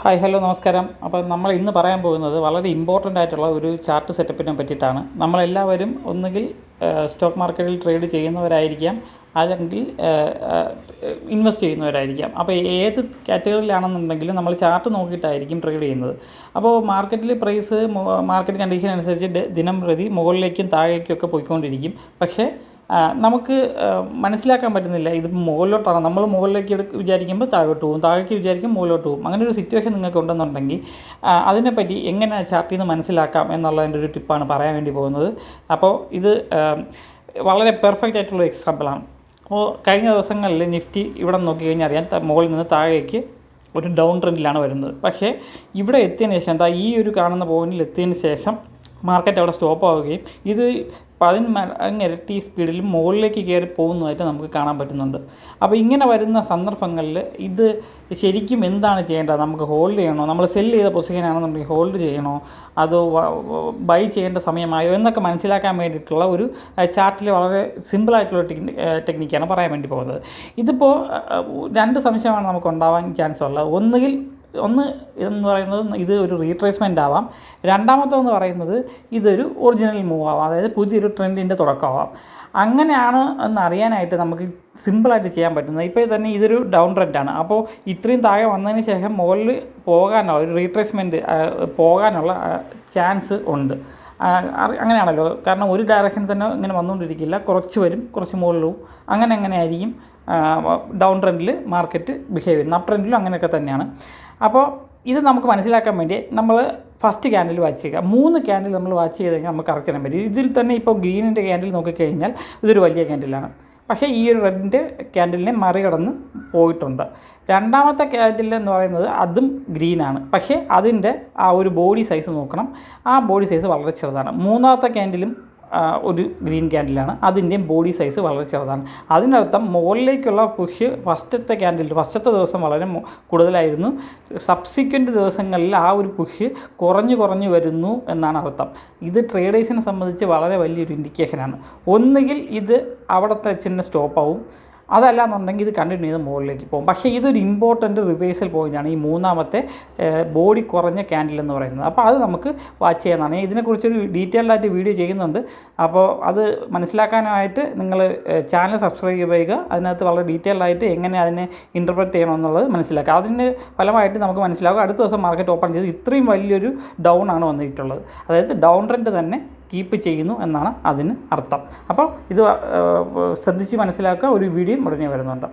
Hi hello നമസ്കാരം. അപ്പോൾ നമ്മൾ ഇന്ന് പറയാൻ പോകുന്നത് വളരെ ഇമ്പോർട്ടൻ്റ് ആയിട്ടുള്ള ഒരു ചാർട്ട് സെറ്റപ്പിനെ പറ്റിയിട്ടാണ്. നമ്മളെല്ലാവരും ഒന്നുകിൽ സ്റ്റോക്ക് മാർക്കറ്റിൽ ട്രേഡ് ചെയ്യുന്നവരായിരിക്കാം, അല്ലെങ്കിൽ ഇൻവെസ്റ്റ് ചെയ്യുന്നവരായിരിക്കാം. അപ്പോൾ ഏത് കാറ്റഗറിയിലാണെന്നുണ്ടെങ്കിലും നമ്മൾ ചാർട്ട് നോക്കിയിട്ടായിരിക്കും ട്രേഡ് ചെയ്യുന്നത്. അപ്പോൾ മാർക്കറ്റിൽ പ്രൈസ് മാർക്കറ്റ് കണ്ടീഷൻ അനുസരിച്ച് ദിനം പ്രതി മുകളിലേക്കും താഴേക്കും ഒക്കെ പോയിക്കൊണ്ടിരിക്കും. പക്ഷേ നമുക്ക് മനസ്സിലാക്കാൻ പറ്റുന്നില്ല ഇത് മുകളിലോട്ടാണ്. നമ്മൾ മുകളിലേക്ക് വിചാരിക്കുമ്പോൾ താഴോട്ട് പോകും, താഴേക്ക് വിചാരിക്കും മുകളിലോട്ട് പോകും. അങ്ങനെ ഒരു സിറ്റുവേഷൻ നിങ്ങൾക്ക് ഉണ്ടെന്നുണ്ടെങ്കിൽ അതിനെപ്പറ്റി എങ്ങനെ ചാർട്ടിൽ നിന്ന് മനസ്സിലാക്കാം എന്നുള്ളതിൻ്റെ ഒരു ടിപ്പാണ് പറയാൻ വേണ്ടി പോകുന്നത്. അപ്പോൾ ഇത് വളരെ പെർഫെക്റ്റ് ആയിട്ടുള്ള എക്സാമ്പിളാണ്. അപ്പോൾ കഴിഞ്ഞ ദിവസങ്ങളിൽ നിഫ്റ്റി ഇവിടെ നോക്കിക്കഴിഞ്ഞാൽ അറിയാം, മുകളിൽ നിന്ന് താഴേക്ക് ഒരു ഡൗൺ ട്രെൻഡിലാണ് വരുന്നത്. പക്ഷേ ഇവിടെ എത്തിയതിന് ശേഷം ഈ ഒരു കാണുന്ന പോയിന്റിൽ എത്തിയതിന് ശേഷം മാർക്കറ്റ് അവിടെ സ്റ്റോപ്പ് ആവുകയും ഇത് 10 മടങ്ങ് ഇരട്ടി സ്പീഡിൽ മുകളിലേക്ക് കയറി പോകുന്നതായിട്ട് നമുക്ക് കാണാൻ പറ്റുന്നുണ്ട്. അപ്പോൾ ഇങ്ങനെ വരുന്ന സന്ദർഭങ്ങളിൽ ഇത് ശരിക്കും എന്താണ് ചെയ്യേണ്ടത്? നമുക്ക് ഹോൾഡ് ചെയ്യണോ? നമ്മൾ സെല്ല് ചെയ്ത പൊസിഷനാണെന്നുണ്ടെങ്കിൽ ഹോൾഡ് ചെയ്യണോ, അതോ ബൈ ചെയ്യേണ്ട സമയമായോ എന്നൊക്കെ മനസ്സിലാക്കാൻ വേണ്ടിയിട്ടുള്ള ഒരു ചാർട്ടിൽ വളരെ സിമ്പിളായിട്ടുള്ള ടെക്നിക്കാണ് പറയാൻ വേണ്ടി പോകുന്നത്. ഇതിപ്പോൾ രണ്ട് സംശയമാണ് നമുക്ക് ഉണ്ടാവാൻ ചാൻസ് ഉള്ളത്. ഒന്ന് എന്ന് പറയുന്നത് ഇത് ഒരു റീട്രേസ്മെൻ്റ് ആവാം. രണ്ടാമത്തെന്ന് പറയുന്നത് ഇതൊരു ഒറിജിനൽ മൂവ് ആവാം, അതായത് പുതിയൊരു ട്രെൻഡിൻ്റെ തുടക്കമാവാം. അങ്ങനെയാണ് എന്ന് അറിയാനായിട്ട് നമുക്ക് സിമ്പിളായിട്ട് ചെയ്യാൻ പറ്റുന്നത്. ഇപ്പോൾ തന്നെ ഇതൊരു ഡൗൺ ട്രെൻഡാണ്. അപ്പോൾ ഇത്രയും താഴെ വന്നതിന് ശേഷം മുകളിൽ പോകാനുള്ള ഒരു റീട്രേസ്മെൻറ്റ് പോകാനുള്ള ചാൻസ് ഉണ്ട്. അങ്ങനെയാണല്ലോ, കാരണം ഒരു ഡയറക്ഷനിൽ തന്നെ ഇങ്ങനെ വന്നുകൊണ്ടിരിക്കില്ല, കുറച്ച് വരും, കുറച്ച് മുകളിൽ പോകും. അങ്ങനെ ആയിരിക്കും ഡൗൺ ട്രെൻഡിൽ മാർക്കറ്റ് ബിഹേവ് ചെയ്യുന്നത്. അപ്പ് ട്രെൻഡിലും അങ്ങനെയൊക്കെ തന്നെയാണ്. അപ്പോൾ ഇത് നമുക്ക് മനസ്സിലാക്കാൻ വേണ്ടി നമ്മൾ ഫസ്റ്റ് ക്യാൻഡിൽ വാച്ച് ചെയ്യുക. 3 ക്യാൻഡിൽ നമ്മൾ വാച്ച് ചെയ്ത് കഴിഞ്ഞാൽ നമുക്ക് കറക്റ്റ് ചെയ്യാൻ പറ്റും. ഇതിൽ തന്നെ ഇപ്പോൾ ഗ്രീനിൻ്റെ ക്യാൻഡിൽ നോക്കിക്കഴിഞ്ഞാൽ ഇതൊരു വലിയ ക്യാൻഡിലാണ്. പക്ഷേ ഈ ഒരു റെഡിൻ്റെ ക്യാൻഡിലിനെ മറികടന്ന് പോയിട്ടുണ്ട്. രണ്ടാമത്തെ ക്യാൻഡിൽ എന്ന് പറയുന്നത് അതും ഗ്രീനാണ്, പക്ഷേ അതിൻ്റെ ആ ഒരു ബോഡി സൈസ് നോക്കണം, ആ ബോഡി സൈസ് വളരെ ചെറുതാണ്. മൂന്നാമത്തെ ക്യാൻഡിലും ഒരു ഗ്രീൻ ക്യാൻഡിലാണ്, അതിൻ്റെയും ബോഡി സൈസ് വളരെ ചെറുതാണ്. അതിനർത്ഥം മുകളിലേക്കുള്ള പുഷ് ഫസ്റ്റത്തെ ദിവസം വളരെ കൂടുതലായിരുന്നു. സബ്സിക്വൻറ്റ് ദിവസങ്ങളിൽ ആ ഒരു പുഷ് കുറഞ്ഞു വരുന്നു എന്നാണ് അർത്ഥം. ഇത് ട്രേഡേഴ്സിനെ സംബന്ധിച്ച് വളരെ വലിയൊരു ഇൻഡിക്കേഷനാണ്. ഒന്നുകിൽ ഇത് അവിടുത്തെ ചിന്ന സ്റ്റോപ്പാവും, അതല്ല എന്നുണ്ടെങ്കിൽ ഇത് കണ്ടിന്യൂ ചെയ്ത് മുകളിലേക്ക് പോകും. പക്ഷേ ഇതൊരു ഇമ്പോർട്ടൻറ്റ് റിവേഴ്സൽ പോയിൻ്റാണ് ഈ മൂന്നാമത്തെ ബോഡി കുറഞ്ഞ ക്യാൻഡിൽ എന്ന് പറയുന്നത്. അപ്പോൾ അത് നമുക്ക് വാച്ച് ചെയ്യാനാണ്. ഇതിനെക്കുറിച്ചൊരു ഡീറ്റെയിൽഡായിട്ട് വീഡിയോ ചെയ്യുന്നുണ്ട്. അപ്പോൾ അത് മനസ്സിലാക്കാനായിട്ട് നിങ്ങൾ ചാനൽ സബ്സ്ക്രൈബ് ചെയ്യുക. അതിനകത്ത് വളരെ ഡീറ്റെയിൽഡായിട്ട് എങ്ങനെ അതിനെ ഇൻ്റർപ്രറ്റ് ചെയ്യണമെന്നുള്ളത് മനസ്സിലാക്കുക. അതിന് ഫലമായിട്ട് നമുക്ക് മനസ്സിലാകും അടുത്ത ദിവസം മാർക്കറ്റ് ഓപ്പൺ ചെയ്ത് ഇത്രയും വലിയൊരു ഡൗൺ ആണ് വന്നിട്ടുള്ളത്. അതായത് ഡൗൺ ട്രെൻഡ് തന്നെ കീപ്പ് ചെയ്യുന്നു എന്നാണ് അതിന് അർത്ഥം. അപ്പോൾ ഇത് ശ്രദ്ധിച്ച് മനസ്സിലാക്കുക. ഒരു വീഡിയോ ഉടനെ വരുന്നുണ്ട്.